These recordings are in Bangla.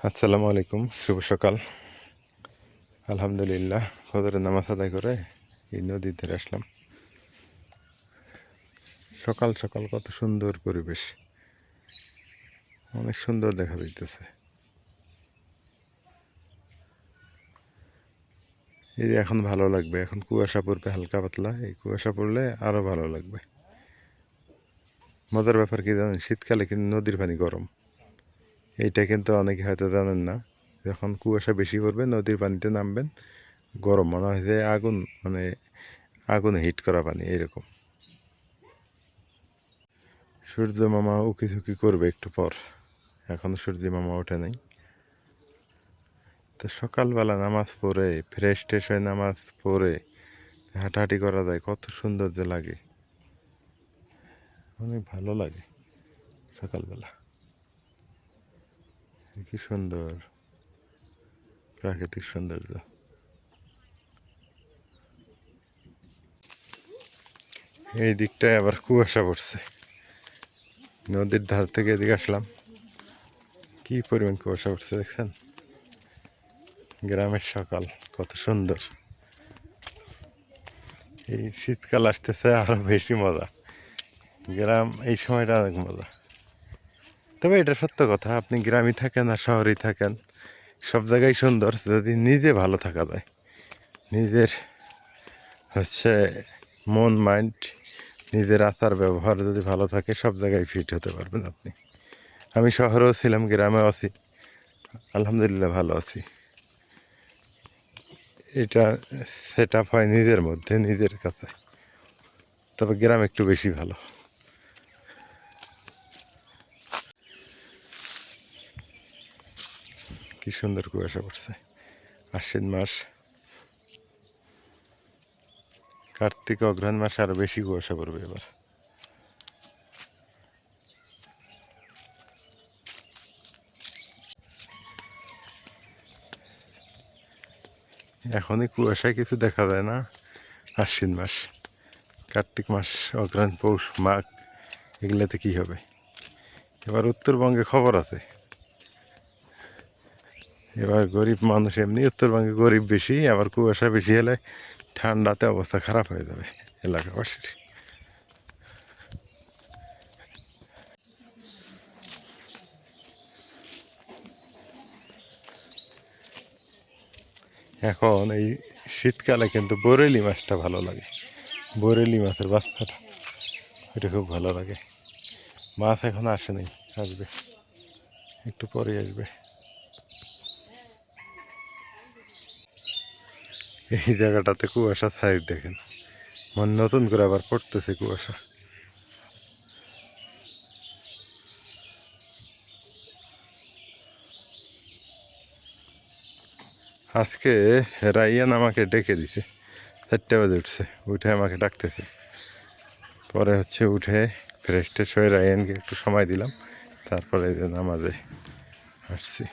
আসসালামু আলাইকুম, শুভ সকাল। আলহামদুলিল্লাহ, ফজরের নামাজ আদায় করে এই নদীর ধারে আসলাম। সকাল সকাল কত সুন্দর পরিবেশ, অনেক সুন্দর দেখা যাইতেছে। এই যে এখন ভালো লাগবে, এখন কুয়াশা পড়বে হালকা পাতলা, এই কুয়াশা পড়লে আরো ভালো লাগবে। মজার ব্যাপার কি জানেন, শীতকালে কিন্তু নদীর পানি গরম। এইটা কিন্তু অনেকে হয়তো জানেন না। যখন কুয়াশা বেশি পড়বে নদীর পানিতে নামবেন, গরম মনে হয় যে আগুন, মানে আগুনে হিট করা পানি এরকম। সূর্য মামা উকি ঝুঁকি করবে একটু পর, এখন সূর্য মামা ওঠে নাই। তো সকালবেলা নামাজ পড়ে ফ্রেশ ট্রেশ হয়ে নামাজ পড়ে হাঁটাহাঁটি করা যায়, কত সুন্দর যে লাগে, অনেক ভালো লাগে সকালবেলা। কি সুন্দর প্রাকৃতিক সৌন্দর্য। এই দিকটায় আবার কুয়াশা পড়ছে, নদীর ধার থেকে এদিকে আসলাম, কি পরিমাণ কুয়াশা পড়ছে দেখছেন। গ্রামের সকাল কত সুন্দর। এই শীতকাল আসতেছে আরো বেশি মজা, গ্রাম এই সময়টা অনেক মজা। তবে এটা সত্য কথা, আপনি গ্রামে থাকেন আর শহরেই থাকেন, সব জায়গায় সুন্দর যদি নিজে ভালো থাকা যায়। নিজের হচ্ছে মন মাইন্ড, নিজের আচার ব্যবহার যদি ভালো থাকে, সব জায়গায় ফিট হতে পারবেন আপনি। আমি শহরেও ছিলাম, গ্রামেও আছি, আলহামদুলিল্লাহ ভালো আছি। এটা সেট আপ হয় নিজের মধ্যে, নিজের কাছে। তবে গ্রাম একটু বেশি ভালো। কি সুন্দর কুয়াশা পড়ছে, আশ্বিন মাস, কার্তিক অগ্রহায়ণ মাসে আরো বেশি কুয়াশা পড়বে এবার। এখনই কুয়াশায় কিছু দেখা যায় না। আশ্বিন মাস, কার্তিক মাস, অগ্রহায়ণ, পৌষ, মাঘ, এগুলাতে কি হবে। এবার উত্তরবঙ্গে খবর আছে, এবার গরিব মানুষ, এমনি উত্তরবঙ্গে গরিব বেশি, আবার কুয়াশা বেশি হলে ঠান্ডাতে অবস্থা খারাপ হয়ে যাবে এলাকাবাসীর। এখন এই শীতকালে কিন্তু বরেলি মাছটা ভালো লাগে, বরেলি মাছের বাচ্চাটা, এটা খুব ভালো লাগে। মাছ এখন আসেনি, আসবে একটু পরে আসবে। এই জায়গাটাতে কুয়াশা সাইজ দেখেন, মন নতুন করে আবার পড়তেছে কুয়াশা। আজকে রাইয়ান আমাকে ডেকে দিছে, 4টা বাজে উঠছে, উঠে আমাকে ডাকতেছে। পরে হচ্ছে উঠে ফ্রেশ ট্রেশ হয়ে রায়ানকে একটু সময় দিলাম, তারপরে যে নামাজে আসছি।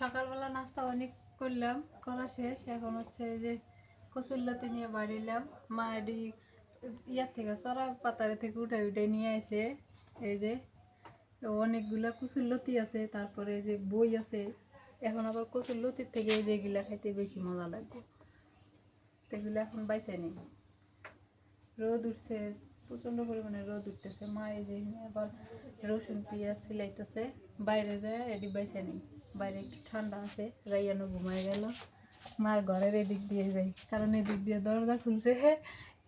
সকালবেলা নাস্তা অনেক করলাম, করা শেষ। এখন হচ্ছে যে কচুরলতি নিয়ে বাড়িলাম। মা এডি ইয়ার থেকে চড়া পাতারে থেকে উঠে উঠে নিয়ে আসে। এই যে অনেকগুলা কচুরলতি আছে, তারপরে যে বই আছে। এখন আবার কচুরলতির থেকে যেগুলা খাইতে বেশি মজা লাগবে, সেগুলো এখন বাইছে নেই। রোদ উঠছে, প্রচন্ড পরিমাণে রোদ উঠতেছে। মা এই যে আবার রসুন পেঁয়াজ সিলাইতেছে, বাইরে যায় এদিক বাইছে নেই। বাইরে একটু ঠান্ডা আছে, রাইয়ানো ঘুমায় গেল। মার ঘরের এদিক দিয়ে যাই, কারণ এদিক দিয়ে দরজা খুলছে,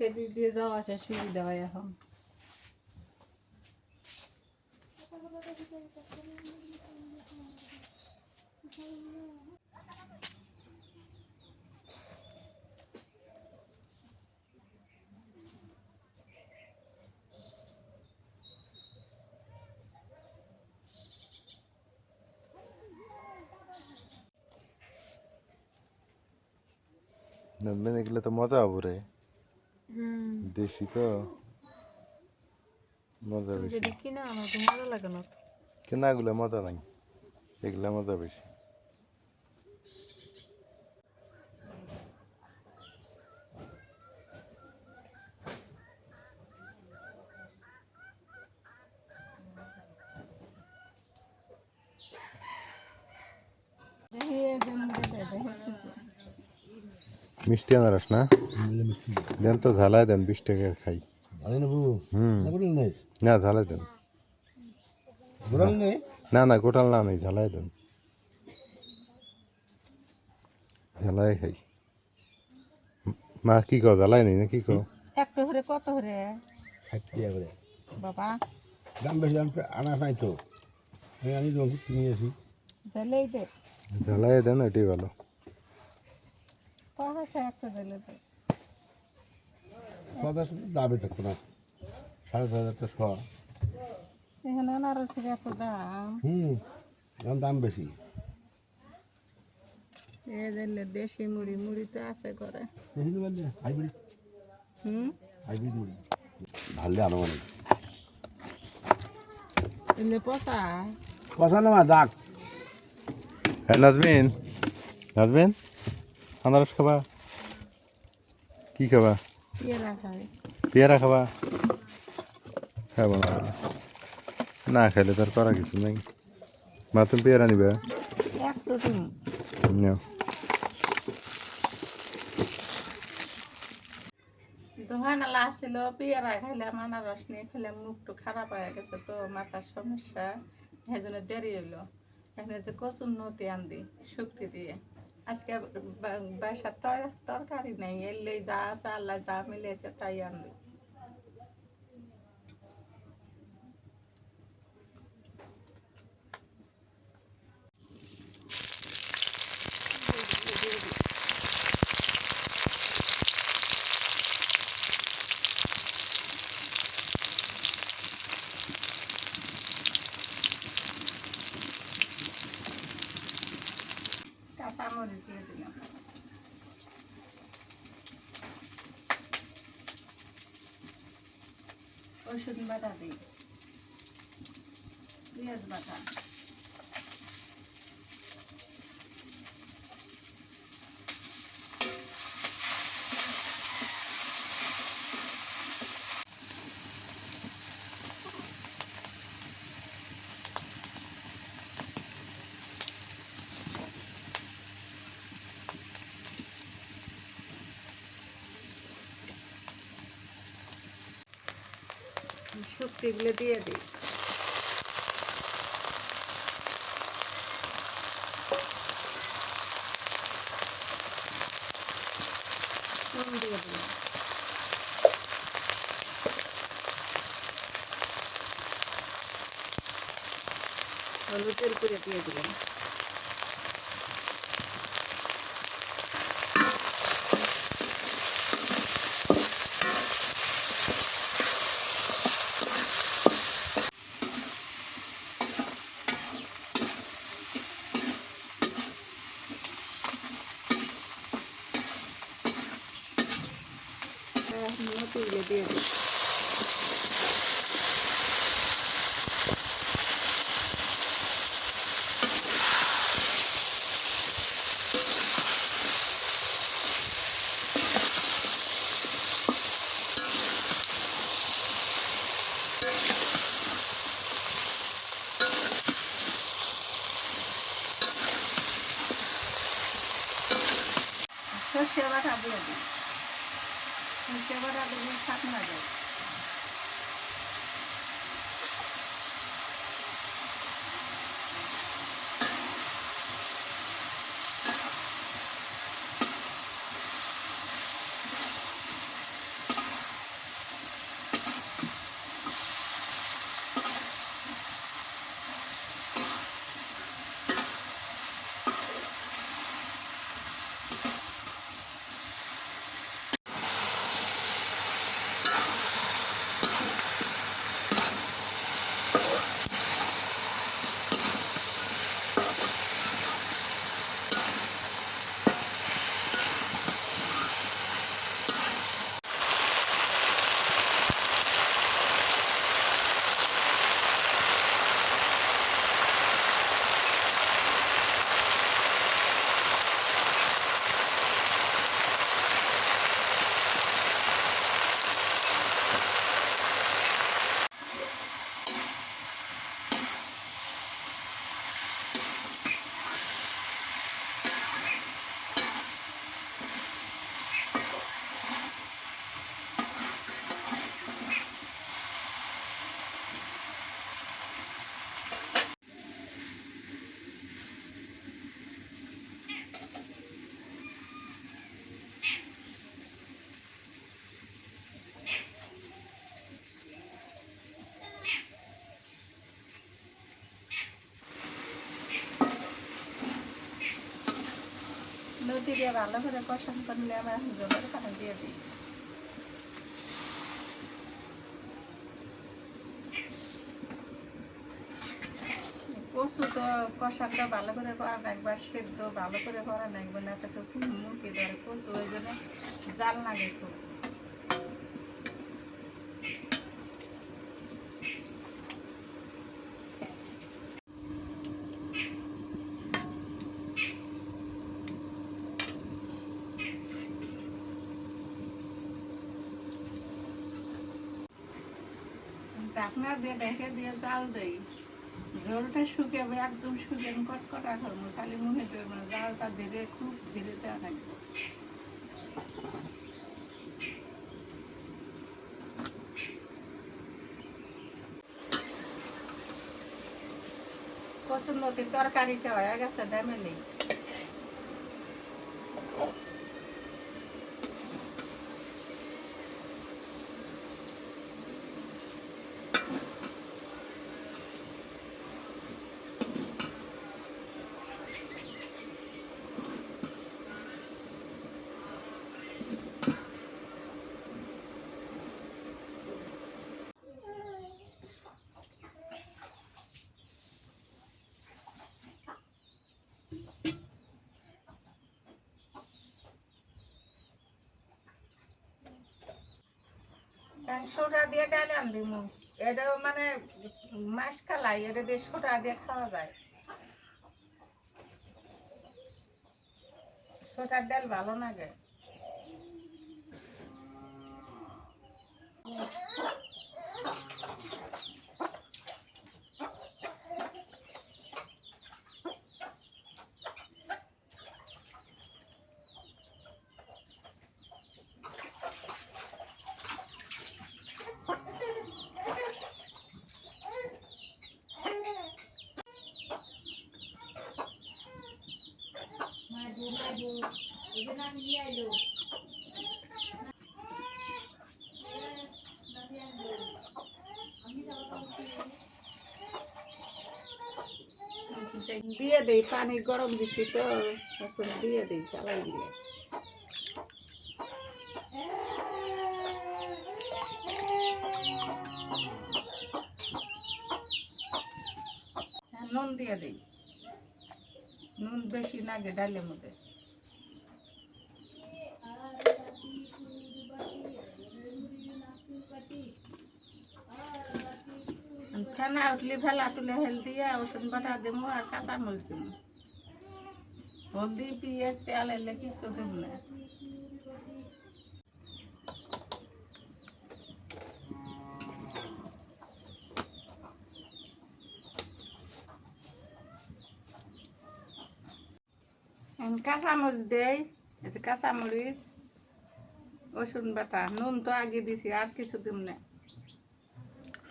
এদিক দিয়ে যাওয়া আসার সুবিধা হয় এখন। নামবেন, এগুলো তো মজা হবো রে, দেশি তো, মজা তুমি বেশি। যদি কিনা আমার তো মজা লাগে না। কেনাগুলো মজা নাই, এগুলা মজা বেশি। মিষ্টি আনারস না দেন তো ঝালাই দেন 20 টাকার খাই না ঝালাই দেন না না গোটাল না নেই ঝালাই দেন ঝালাই খাই মা কি কও ঝালাই নেই না কি কও একটু হরে কত হরে 60 টাকা করে বাবা দাম বেশি দাম আনা নাই তো আমি তো কিনে আসি জ্বালেই দে ঝালাই দেন ওইটাই ভালো পাহাড়ে একটা জ্বালে দে 50 দামে থাকতো না 4,500 টাকা শোয়া এখানে আনারসের এত দাম দাম বেশি এ দিলে দেশি মুড়ি মুড়ি তো আছে করে হাইব্রিড হাইব্রিড মুড়ি ভালো আনুমানিক এলে পচা কথা না দাগ হ্যাঁ নাজমিন নাজমিন আনারস খাবা কি খাবা ইয়ে রাখায় পেয়ারা খাবা খাবো না বলে। না খাইলে তার করা কিছু নেই মা তুমি পেয়ারা নিবে একটু তুমি নাও। দোহানালা ছিল পেয়ারা খাইলাম আনারস নিয়ে খেলাম মুখটু খারাপ হয়ে গেছে তো মাথার সমস্যা সেই জন্য দেরি হইলো এখানে যে কচুর নতি আনদি শুক্তি দিয়ে আজকে বাসার তরকারি নেই এলেই যা আছে আল্লাহ যা মিলেছে তাই আনদি কাঁচামরিচ দিয়ে দিলাম রসুন বাটা দিই পেঁয়াজ বাটা শুক্তিগুলো দিয়ে দিই নুন দিয়ে দিলাম হলুদের করে দিয়ে দিলাম তুলে দিয়ে দিই সর্ষে বাটা দিয়ে দিই সর্ষে বাটা দিলে শাক না যায় দিয়ে ভালো করে কষান করলে আমরা এখন জলের পানি দিয়ে দিই। কচু তো কষানটা ভালো করে করা লাগবে, আর সেদ্ধ ভালো করে করা লাগবে, না তো খুব মুখে ধরে কচু, ওই জন্য জাল লাগে খুব। ঢাকনা দিয়ে ঢেকে দিয়ে জাল দেই, জলটা শুকাবে, একদম শুকিয়ে কটকটা করবো, খালি মুখে দেবো না, জালটা ধীরে খুব ধীরে দেওয়া লাগবে। কসুরলতির তরকারিটা হয়ে গেছে, দামে নেই। সোডা দিয়ে ডাল আনদিম, এটা মানে মাছ কালাই, এটা দিয়ে সোডা দিয়ে খাওয়া যায়। সোডার ডাল ভালো লাগে। দিয়ে দেই, পানি গরম দিছি তো, এখন দিয়ে দেই চালাই দিলে। নুন দিয়ে দেই, নুন বেশি লাগে ডালের মধ্যে। ফেনা উঠলে ফেলা তুলে হেল দিয়ে রসুন বাটা দেবো আর কাঁচা মরিচ দেবো, হলদি পেঁয়াজ তেল এলে কিছু দেব না। কাঁচামরিচ দেই, এতে কাঁচামরিচ, রসুন বাটা, নুন তো আগে দিছি, আর কিছু দিব না।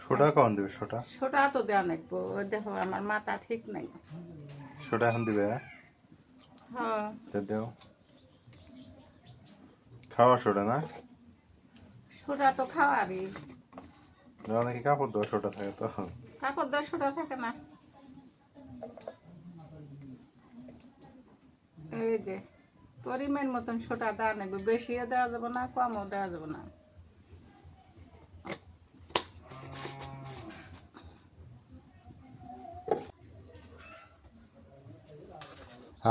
সোডা কখন দিবে? সোডা সোডা তো দেওয়া লাগবো, ওই দেখো আমার মাথা ঠিক নাই। সোডা এখন দিবে? হ্যাঁ, তো দেও, খাওয়া সোডা না? সোডা তো খাওয়ারই। নাকি কাপড় দেওয়া সোডা থাকে তো? কাপড় দেওয়া সোডা থাকে না। এই যে পরিমাণ মতন সোডা দেওয়া লাগবে, বেশিও দেওয়া যাবে না, কমও দেওয়া যাবে না।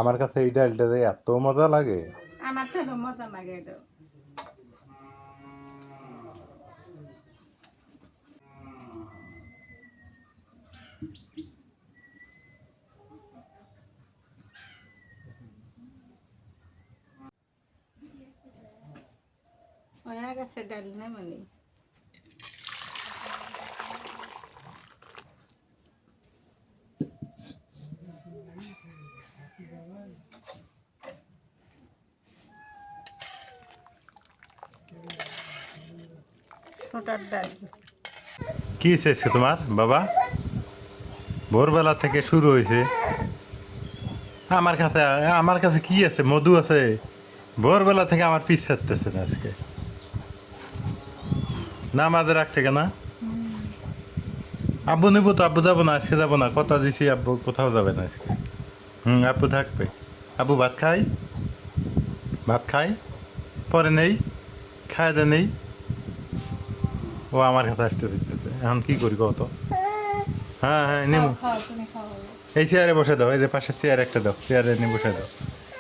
আমার কাছে এই ডালটা দিয়ে এত মজা লাগে। আমার তো মজা লাগে এটা। হয়ে গেছে ডাল না মানে। ছোটার ডাল কি চেয়েছে তোমার বাবা? ভোরবেলা থেকে শুরু হয়েছে। আমার কাছে কি আছে? মধু আছে। ভোরবেলা থেকে আমার পিছ ছাড়তেছে না আজকে। না আমাদের রাখছে কেনা? আব্বু নেবো তো, আব্বু যাবো না, আজকে যাবো না, কথা দিছি আব্বু কোথাও যাবে না আজকে। আব্বু থাকবে। আব্বু ভাত খাই? ভাত খাই পরে নেই খায় দে নেই ও আমার কাছে আসতে দিতেছে এখন কি করি কত হ্যাঁ হ্যাঁ নেবো খাও তুমি খাও এই চেয়ারে বসে দাও এই যে পাশে চেয়ার একটা দাও চেয়ারে নিয়ে বসে দাও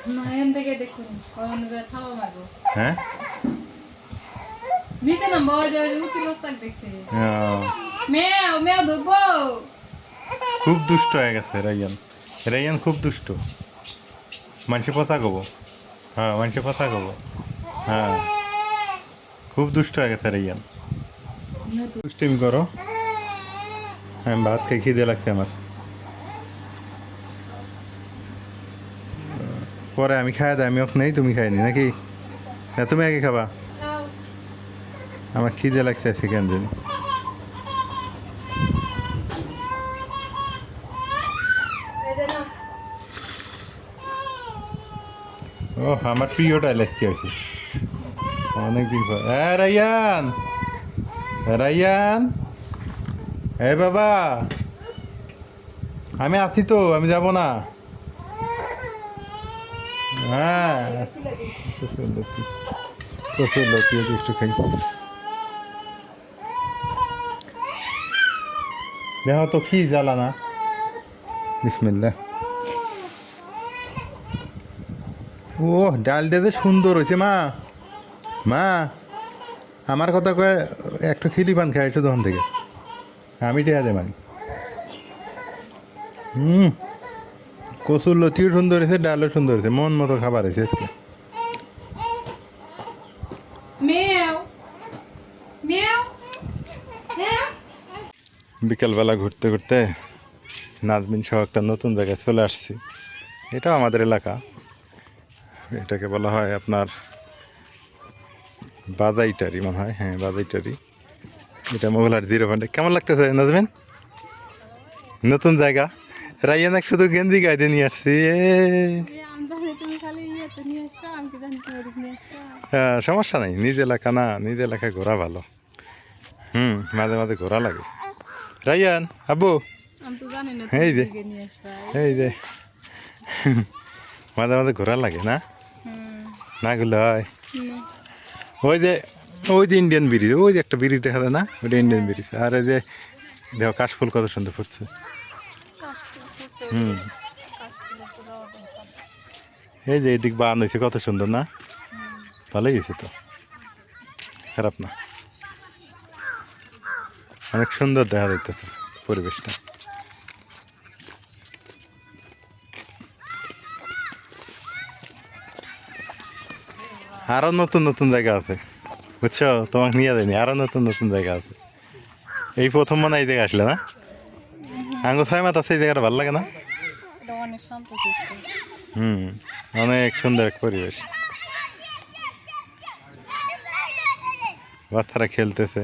না এখান থেকে দেখুন ওখানে যে খাওয়া মারবো হ্যাঁ নিচে না বয় যে উঠি বস্তাক দেখছি আহ, মেও মেও ধুবো খুব দুষ্ট হয়ে গেছে রাইয়ান রাইয়ান খুব দুষ্ট মানুষে কথা কব হ্যাঁ মানুষে কথা কব হ্যাঁ খুব দুষ্ট হয়ে গেছে রাইয়ান দুষ্টিমি করো আমি ভাত খেয়ে খিদে লাগছে আমার পরে আমি খাই দেয় আমি ওখানে নেই তুমি খাইনি নাকি হ্যাঁ তুমি আগে খাবা খাও আমার খিদে লাগছে সেখান জন্য এই যে না ও আমার প্রিয়টা লেখতে আছে অনেকদিন পর রাইয়ান রাইয়ান এ বাবা আমি আছি তো আমি যাব না হ্যাঁ প্রচুর লতি একটু খাই দেখো তো কি জ্বালা না বিসমিল্লাহ ও ডালটা যে সুন্দর হয়েছে মা মা আমার কথা কয়ে একটু খিলি পান খাইছো তখন থেকে আমি টেয়া দে মানে কচুর লতিও সুন্দর হয়েছে ডালও সুন্দর হয়েছে মন মতো খাবার হয়েছে আজকে মেও মেও মেও বিকালবেলা ঘুরতে ঘুরতে নাজমিন সহ একটা নতুন জায়গায় চলে আসছি এটাও আমাদের এলাকা এটাকে বলা হয় আপনার বাদাইটারি মনে হয় হ্যাঁ বাদাইটারি এটা মোগলার জিরো পয়েন্টে কেমন লাগতেছে নাজমিন নতুন জায়গা রাইয়ানাক শুধু গেঞ্জি গাইতে নিয়ে আসছি তুমি খালি ইয়েতে নিয়ে আসছো আমি কি জানি তুমি নিয়ে আসছো হ্যাঁ সমস্যা নেই নিজ এলাকা না নিজ এলাকায় ঘোরা ভালো মাঝে মাঝে ঘোরা লাগে রাইয়ান আব্বু আমি তো জানি না এই যে তুমি নিয়ে আসছো এই যে মাঝে মাঝে ঘোরা লাগে না না গুলো হয় ওই যে ইন্ডিয়ান ব্রিজ ওই যে একটা ব্রিজ দেখা যায় না ওইটা ইন্ডিয়ান ব্রিজ আর এই যে দেখো কাশফুল কত সুন্দর ফুটছে এই যে এদিক বান হয়েছে কত সুন্দর না ভালোই গেছে তো খারাপ না অনেক সুন্দর দেখা যাইতেছে পরিবেশটা আরো নতুন নতুন জায়গা আছে বুঝছো তোমাকে নিয়ে যায়নি আরো নতুন নতুন জায়গা আছে এই প্রথম মনে হয় এই জায়গায় আসলে না আঙ্গু ছয় মাথা সেই জায়গাটা ভালো লাগে না এটা অনেক শান্ত অনেক সুন্দর এক পরিবেশ বাচ্চারা খেলতেছে